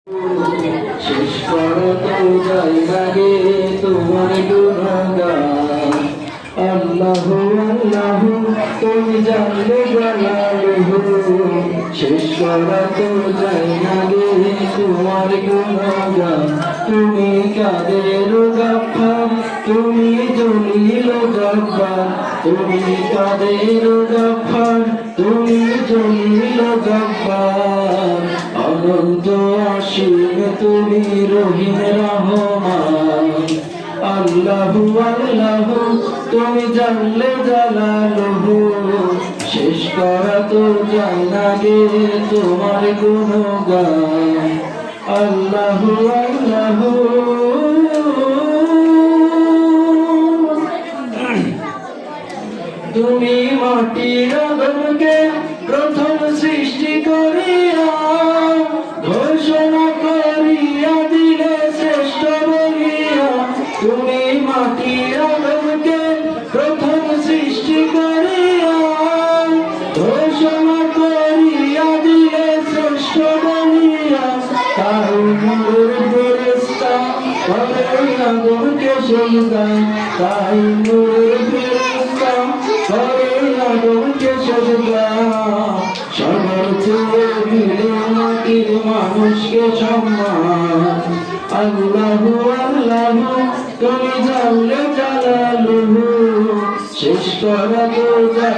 শেষ করা তো যাই লাগে তোমার গুণগান। আল্লাহু আল্লাহু তুমি জানলে জালালুহু, শেষ করা তো যাই লাগে তোমার গুণগান। তুমি কাদের গাফফার, তুমি জলিল জব্বার, তুমি কাদের গাফফার, তুমি জলিল জব্বার। অনন্ত অসীম তুমি রহিম রহমান। আল্লাহু আল্লাহু তুমি জানলে জালালুহু, শেষ করা তো যায় না গে তোমার গুণগান। আল্লাহু আল্লাহু তুমি মাটির আদমকে প্রথম সৃষ্টি করিয়া ঘোষণা করিয়া দিলে শ্রেষ্ঠ বলিয়া। তুমি মাটির আদমকে প্রথম সৃষ্টি করিয়া ঘোষণা করিয়া দিলে শ্রেষ্ঠ বলিয়া। তাই নূরের ফেরেশতা করে আদমকে সেজদা, তাই নূরের ফেরেশতা করে আদমকে সেজদা। সবার চেয়ে দিলে মাটির মানুষকে সম্মান। আল্লাহু আল্লাহু তুমি জানলে জালালুহু, শেষ করা তো যায়